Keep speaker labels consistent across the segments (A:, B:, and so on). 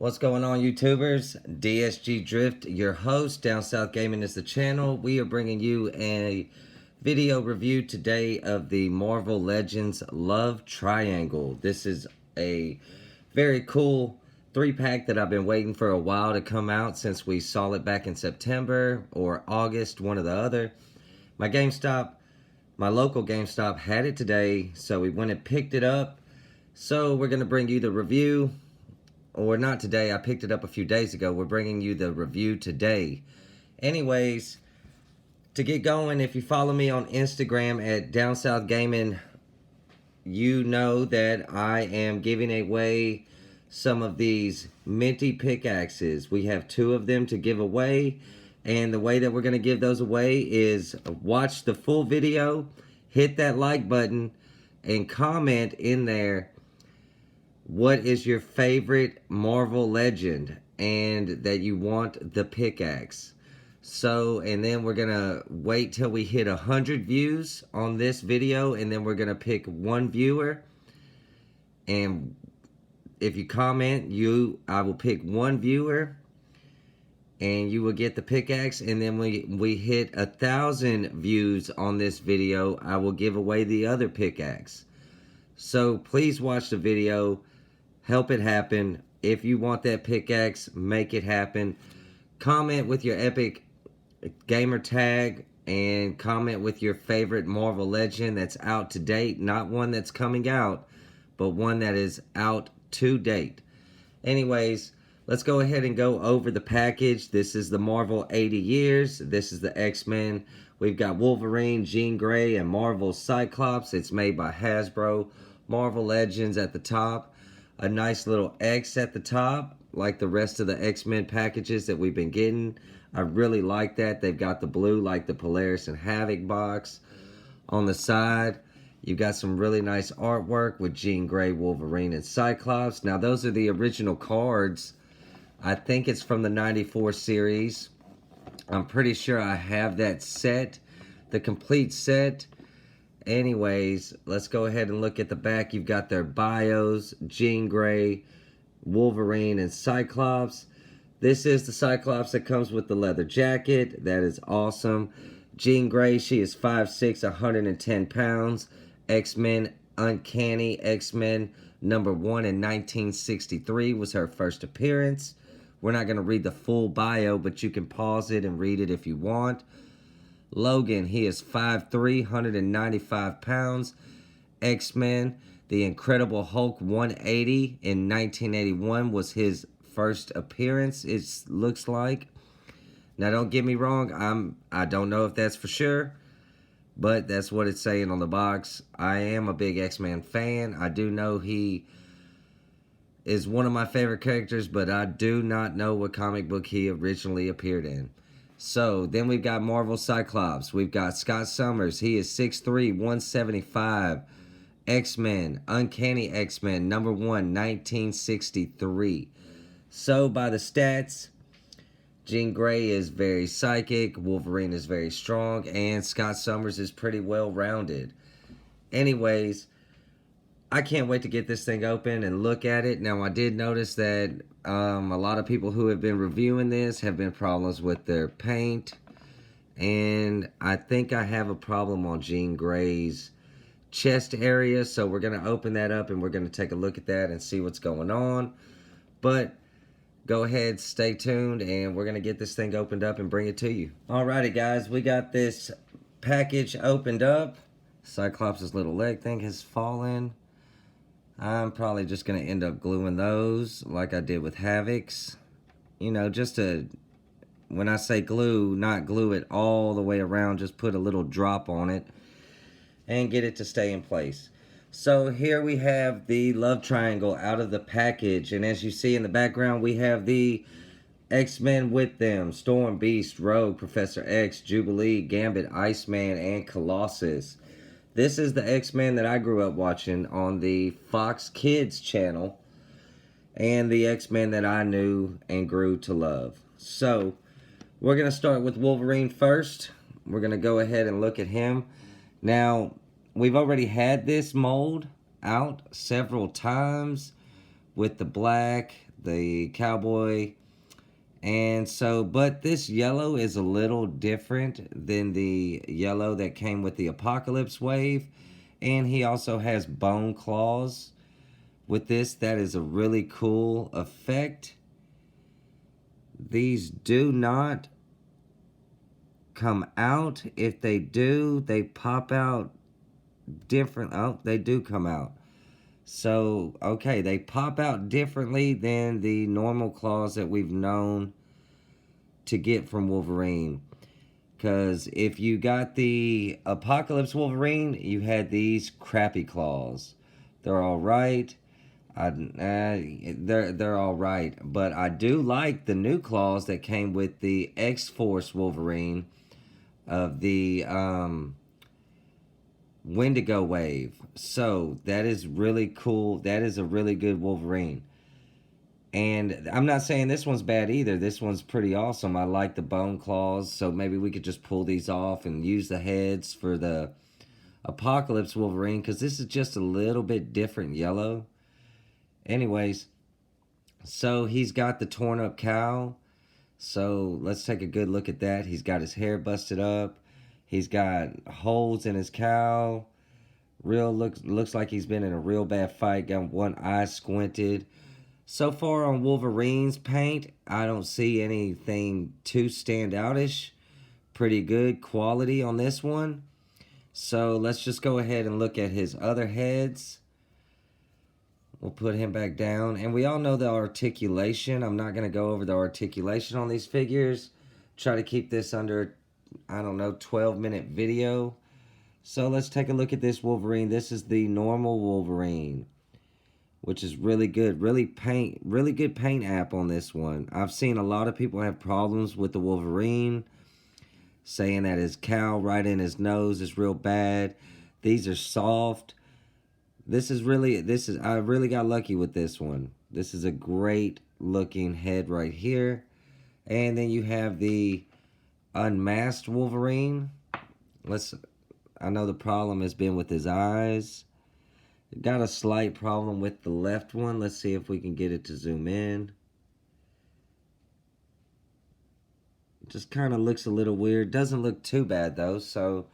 A: What's going on, YouTubers? DSG Drift, your host. Down South Gaming is the channel. We are bringing you a video review today of the Marvel Legends Love Triangle. This is a very cool 3-pack that I've been waiting for a while to come out since we saw it back in September or August, one or the other. My local GameStop had it today, so we went and picked it up. So we're going to bring you the review. Or not today, I picked it up a few days ago. We're bringing you the review today. Anyways, to get going, if you follow me on Instagram at DownSouth Gaming, you know that I am giving away some of these minty pickaxes. We have 2 of them to give away. And the way that we're going to give those away is watch the full video, hit that like button, and comment in there what is your favorite Marvel Legend and that you want the pickaxe. So, and then we're gonna wait till we hit 100 views on this video, and then we're gonna pick 1 viewer, and if you comment, I will pick 1 viewer and you will get the pickaxe. And then we hit 1,000 views on this video, I will give away the other pickaxe. So please watch the video. Help it happen. If you want that pickaxe, make it happen. Comment with your epic gamer tag and comment with your favorite Marvel Legend that's out to date. Not one that's coming out, but one that is out to date. Anyways, let's go ahead and go over the package. This is the Marvel 80 Years. This is the X-Men. We've got Wolverine, Jean Grey, and Marvel Cyclops. It's made by Hasbro. Marvel Legends at the top. A nice little X at the top, like the rest of the X-Men packages that we've been getting. I really like that. They've got the blue like the Polaris and Havoc box. On the side, you've got some really nice artwork with Jean Grey, Wolverine, and Cyclops. Now, those are the original cards. I think it's from the 94 series. I'm pretty sure I have that set, the complete set. Anyways, let's go ahead and look at the back. You've got their bios, Jean Grey, Wolverine, and Cyclops. This is the Cyclops that comes with the leather jacket. That is awesome. Jean Grey, she is 5'6", 110 pounds. X-Men, Uncanny X-Men #1 in 1963 was her first appearance. We're not going to read the full bio, but you can pause it and read it if you want. Logan, he is 5'3", 195 pounds. X-Men, the Incredible Hulk 180 in 1981 was his first appearance, it looks like. Now, don't get me wrong, I don't know if that's for sure, but that's what it's saying on the box. I am a big X-Men fan. I do know he is one of my favorite characters, but I do not know what comic book he originally appeared in. So, then we've got Marvel Cyclops. We've got Scott Summers. He is 6'3", 175. X-Men, Uncanny X-Men, #1, 1963. So, by the stats, Jean Grey is very psychic, Wolverine is very strong, and Scott Summers is pretty well-rounded. Anyways, I can't wait to get this thing open and look at it. Now, I did notice that a lot of people who have been reviewing this have been problems with their paint. And I think I have a problem on Jean Grey's chest area. So we're going to open that up and we're going to take a look at that and see what's going on. But go ahead, stay tuned, and we're going to get this thing opened up and bring it to you. Alrighty, guys, we got this package opened up. Cyclops' little leg thing has fallen. I'm probably just going to end up gluing those like I did with Havoc's. You know, just to, when I say glue, not glue it all the way around, just put a little drop on it and get it to stay in place. So here we have the love triangle out of the package. And as you see in the background, we have the X-Men with them. Storm, Beast, Rogue, Professor X, Jubilee, Gambit, Iceman, and Colossus. This is the X-Men that I grew up watching on the Fox Kids channel, and the X-Men that I knew and grew to love. So, we're going to start with Wolverine first. We're going to go ahead and look at him. Now, we've already had this mold out several times with the black, the cowboy. And so, but this yellow is a little different than the yellow that came with the Apocalypse wave. And he also has bone claws with this. That is a really cool effect. These do not come out. If they do, they pop out different. Oh, they do come out. So, okay, they pop out differently than the normal claws that we've known to get from Wolverine. Because if you got the Apocalypse Wolverine, you had these crappy claws. They're all right. They're all right. But I do like the new claws that came with the X-Force Wolverine of the Wendigo wave. So that is really cool. That is a really good Wolverine. And I'm not saying this one's bad either. This one's pretty awesome. I like the bone claws. So maybe we could just pull these off and use the heads for the Apocalypse Wolverine. Because this is just a little bit different yellow. Anyways. So he's got the torn up cowl. So let's take a good look at that. He's got his hair busted up. He's got holes in his cowl. Looks like he's been in a real bad fight. Got one eye squinted. So far on Wolverine's paint, I don't see anything too standoutish. Pretty good quality on this one. So let's just go ahead and look at his other heads. We'll put him back down. And we all know the articulation. I'm not going to go over the articulation on these figures. Try to keep this under, I don't know, 12-minute video. So let's take a look at this Wolverine. This is the normal Wolverine, which is really good. Really good paint app on this one. I've seen a lot of people have problems with the Wolverine, saying that his cowl right in his nose is real bad. These are soft. I really got lucky with this one. This is a great looking head right here. And then you have the unmasked Wolverine. I know the problem has been with his eyes. Got a slight problem with the left one. Let's see if we can get it to zoom in. Just kind of looks a little weird. Doesn't look too bad though. So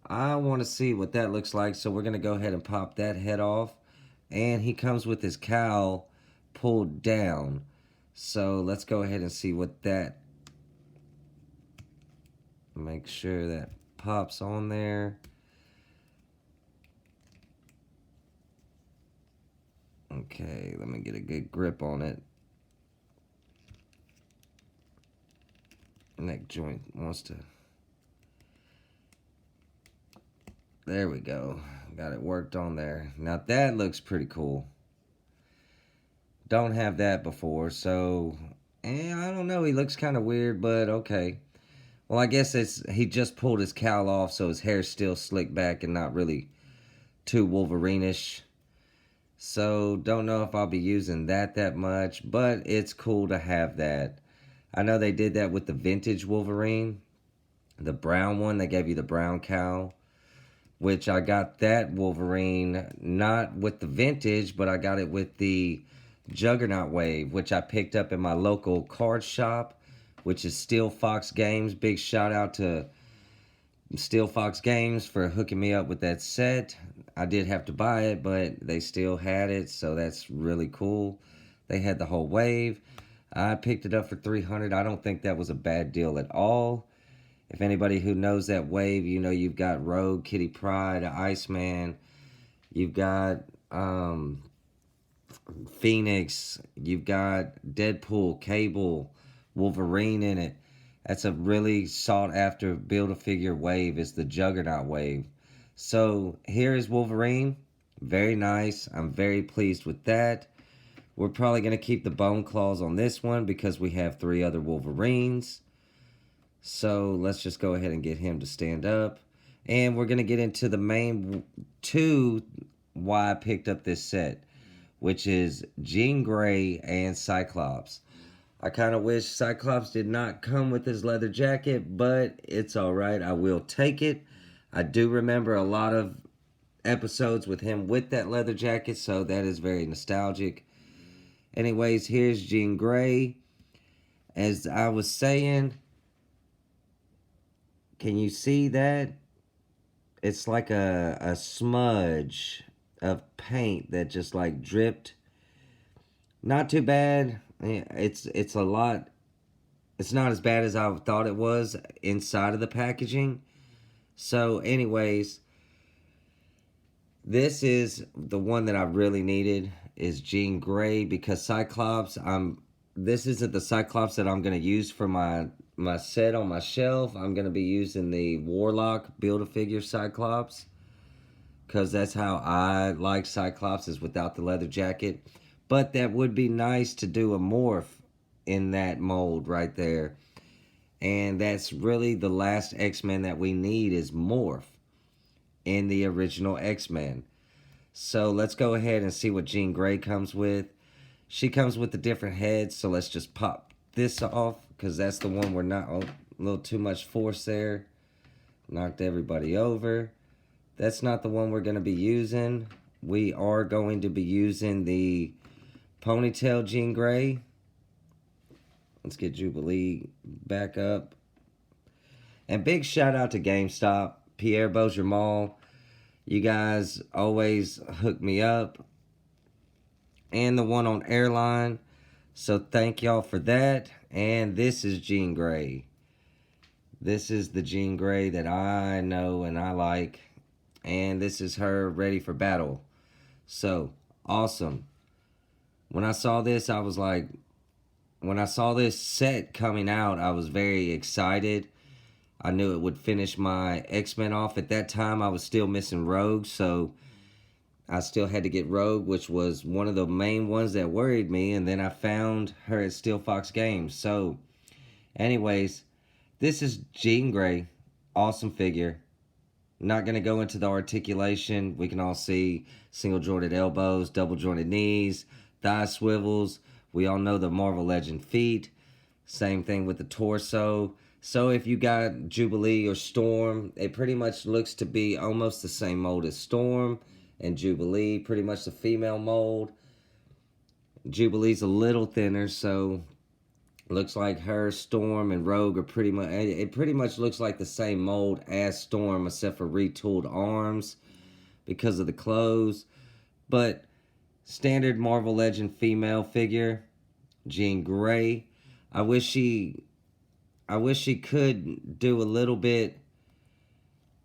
A: I want to see what that looks like. So we're going to go ahead and pop that head off. And he comes with his cowl pulled down. So let's go ahead and see what that... Make sure that pops on there. Okay, let me get a good grip on it. Neck joint wants to... There we go. Got it worked on there. Now that looks pretty cool. Don't have that before, so... I don't know, he looks kind of weird, but okay. Well, I guess he just pulled his cowl off, so his hair's still slicked back and not really too Wolverine-ish. So, don't know if I'll be using that much, but it's cool to have that. I know they did that with the vintage Wolverine. The brown one, they gave you the brown cowl. Which I got that Wolverine, not with the vintage, but I got it with the Juggernaut wave, which I picked up in my local card shop, which is Steel Fox Games. Big shout out to Steel Fox Games for hooking me up with that set. I did have to buy it, but they still had it, so that's really cool. They had the whole wave. I picked it up for $300. I don't think that was a bad deal at all. If anybody who knows that wave, you know you've got Rogue, Kitty Pryde, Iceman. You've got Phoenix. You've got Deadpool, Cable, Wolverine in it. That's a really sought after Build-A-Figure wave. It's the Juggernaut wave. So here is Wolverine. Very nice. I'm very pleased with that. We're probably going to keep the bone claws on this one because we have 3 other Wolverines. So let's just go ahead and get him to stand up. And we're going to get into the main 2 why I picked up this set, which is Jean Grey and Cyclops. I kind of wish Cyclops did not come with his leather jacket, but it's alright. I will take it. I do remember a lot of episodes with him with that leather jacket, so that is very nostalgic. Anyways, here's Jean Grey. As I was saying, can you see that? It's like a smudge of paint that just like dripped. Not too bad. It's a lot. It's not as bad as I thought it was inside of the packaging. So anyways, this is the one that I really needed, is Jean Grey, because Cyclops, this isn't the Cyclops that I'm going to use for my set on my shelf. I'm going to be using the Warlock Build-A-Figure Cyclops, because that's how I like Cyclops, is without the leather jacket. But that would be nice to do a morph in that mold right there. And that's really the last X-Men that we need, is morph in the original X-Men. So let's go ahead and see what Jean Grey comes with. She comes with the different heads, so let's just pop this off, because that's the one we're not, oh, a little too much force there. Knocked everybody over. That's not the one we're going to be using. We are going to be using the ponytail Jean Grey. Let's get Jubilee back up. And big shout out to GameStop, Pierre Beaugermont. You guys always hook me up. And the one on Airline. So thank y'all for that. And this is Jean Grey. This is the Jean Grey that I know and I like. And this is her ready for battle. So, awesome. When I saw this, I was like, when I saw this set coming out, I was very excited. I knew it would finish my X-Men off. At that time, I was still missing Rogue, so I still had to get Rogue, which was one of the main ones that worried me, and then I found her at Steel Fox Games. So, anyways, this is Jean Grey. Awesome figure. Not going to go into the articulation. We can all see single jointed elbows, double jointed knees, thigh swivels. We all know the Marvel Legend feet. Same thing with the torso. So if you got Jubilee or Storm, it pretty much looks to be almost the same mold as Storm and Jubilee. Pretty much the female mold. Jubilee's a little thinner, so looks like her, Storm, and Rogue are pretty much, it pretty much looks like the same mold as Storm, except for retooled arms because of the clothes. But standard Marvel Legend female figure, Jean Grey. I wish she could do a little bit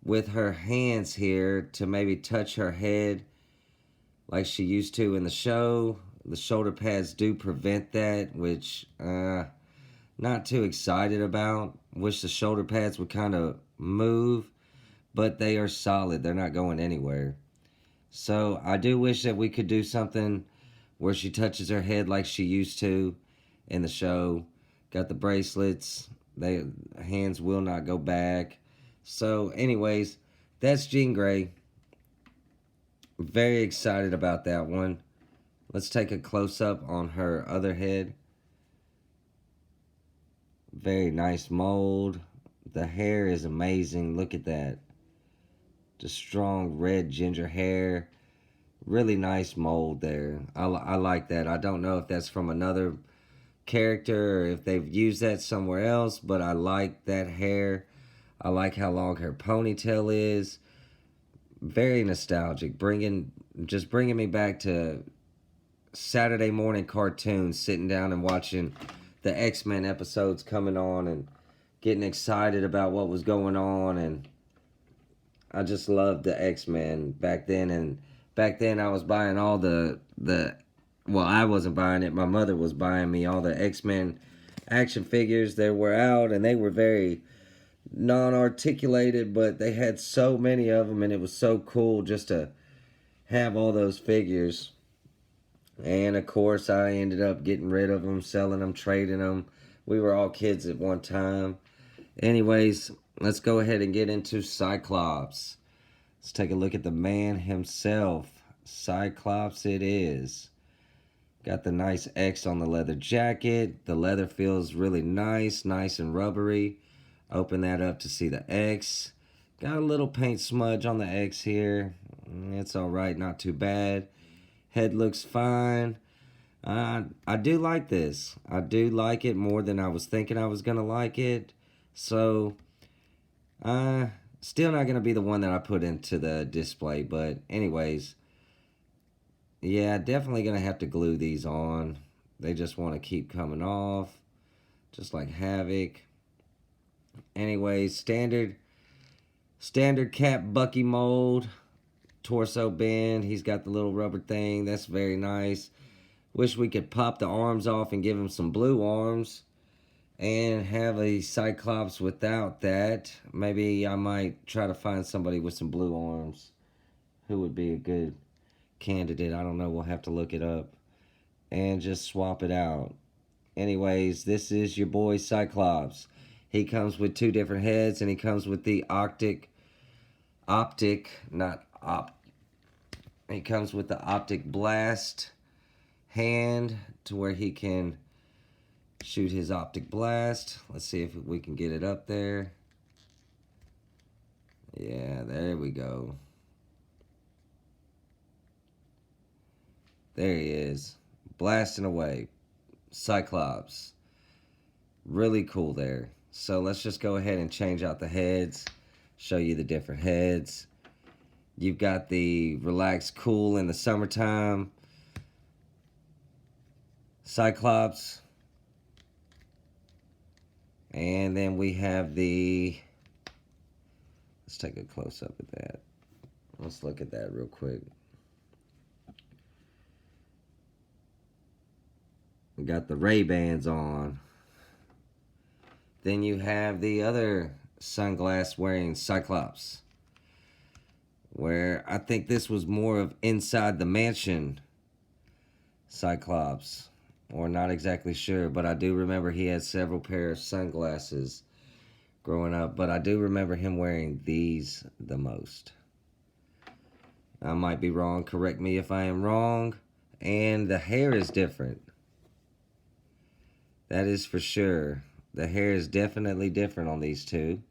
A: with her hands here to maybe touch her head like she used to in the show. The shoulder pads do prevent that, which not too excited about. Wish the shoulder pads would kind of move, but they are solid. They're not going anywhere. So I do wish that we could do something where she touches her head like she used to in the show. Got the bracelets. Hands will not go back. So anyways, that's Jean Grey. Very excited about that one. Let's take a close-up on her other head. Very nice mold. The hair is amazing. Look at that. Just strong red ginger hair. Really nice mold there. I like that. I don't know if that's from another character or if they've used that somewhere else, but I like that hair. I like how long her ponytail is. Very nostalgic. Just bringing me back to Saturday morning cartoons, sitting down and watching the X-Men episodes coming on and getting excited about what was going on. And I just loved the X-Men back then. And back then I was buying all the well, I wasn't buying it. My mother was buying me all the X-Men action figures that were out, and they were very non-articulated, but they had so many of them, and it was so cool just to have all those figures. And of course, I ended up getting rid of them, selling them, trading them. We were all kids at one time. Anyways, let's go ahead and get into Cyclops. Let's take a look at the man himself. Cyclops it is. Got the nice X on the leather jacket. The leather feels really nice and rubbery. Open that up to see the X. Got a little paint smudge on the X here. It's alright, not too bad. Head looks fine. I do like this. I do like it more than I was thinking I was gonna like it. So, still not gonna be the one that I put into the display. But anyways, yeah, definitely gonna have to glue these on. They just want to keep coming off, just like Havoc. Anyways, standard Cap Bucky mold, torso bend. He's got the little rubber thing. That's very nice. Wish we could pop the arms off and give him some blue arms and have a Cyclops without that. Maybe I might try to find somebody with some blue arms who would be a good candidate. I don't know. We'll have to look it up and just swap it out. Anyways, this is your boy Cyclops. He comes with two different heads, and he comes with the he comes with the optic blast hand to where he can shoot his optic blast. Let's see if we can get it up there. Yeah, there we go. There he is, blasting away. Cyclops. Really cool there. So let's just go ahead and change out the heads. Show you the different heads. You've got the relaxed cool in the summertime Cyclops. And then we have the... Let's take a close up at that. Let's look at that real quick. We got the Ray-Bans on. Then you have the other sunglass wearing Cyclops, where I think this was more of inside the mansion Cyclops, or not exactly sure, but I do remember he had several pair of sunglasses growing up, but I do remember him wearing these the most. I might be wrong, correct me if I am wrong. And the hair is different. That is for sure. The hair is definitely different on these two.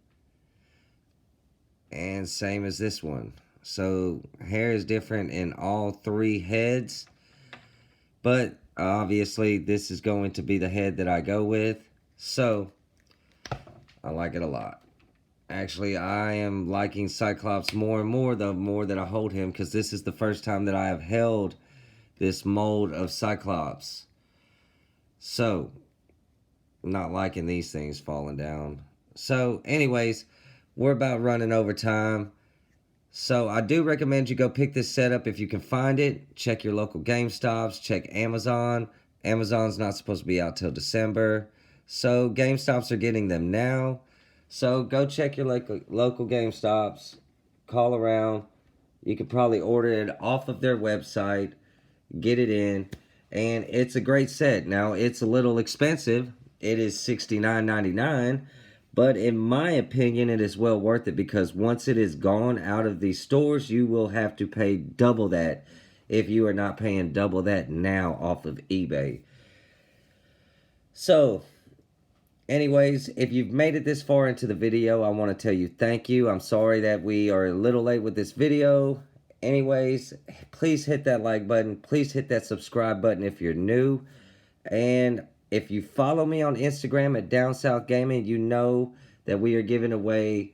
A: And same as this one. So hair is different in all three heads. But obviously this is going to be the head that I go with. So I like it a lot. Actually, I am liking Cyclops more and more the more that I hold him, because this is the first time that I have held this mold of Cyclops. So not liking these things falling down. So anyways, we're about running over time. So I do recommend you go pick this setup if you can find it. Check your local GameStops. Check Amazon. Amazon's not supposed to be out till December. So GameStops are getting them now. So go check your local GameStops. Call around. You could probably order it off of their website. Get it in. And it's a great set. Now, it's a little expensive. It is $69.99, but in my opinion, it is well worth it, because once it is gone out of these stores, you will have to pay double that if you are not paying double that now off of eBay. So, anyways, if you've made it this far into the video, I want to tell you thank you. I'm sorry that we are a little late with this video. Anyways, please hit that like button. Please hit that subscribe button if you're new. And if you follow me on Instagram at DownSouth Gaming, you know that we are giving away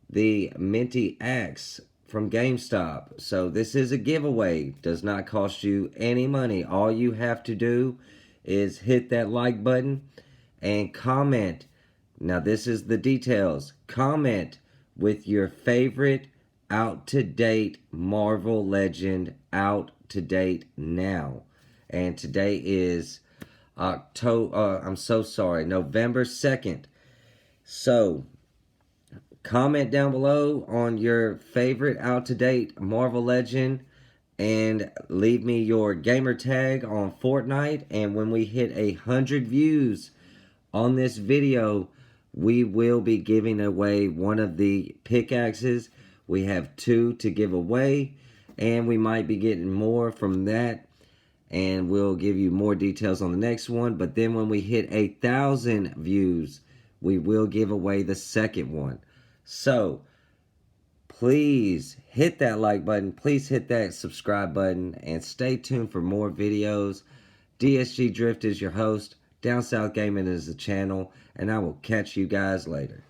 A: the Minty Axe from GameStop. So this is a giveaway. Does not cost you any money. All you have to do is hit that like button and comment. Now this is the details. Comment with your favorite out-to-date Marvel Legend, out to date now. And today is November 2nd. So comment down below on your favorite out-to-date Marvel Legend and leave me your gamer tag on Fortnite. And when we hit 100 views on this video, we will be giving away one of the pickaxes. We have 2 to give away, and we might be getting more from that. And we'll give you more details on the next one. But then when we hit 1,000 views, we will give away the second one. So please hit that like button. Please hit that subscribe button. And stay tuned for more videos. DSG Drift is your host. Down South Gaming is the channel, and I will catch you guys later.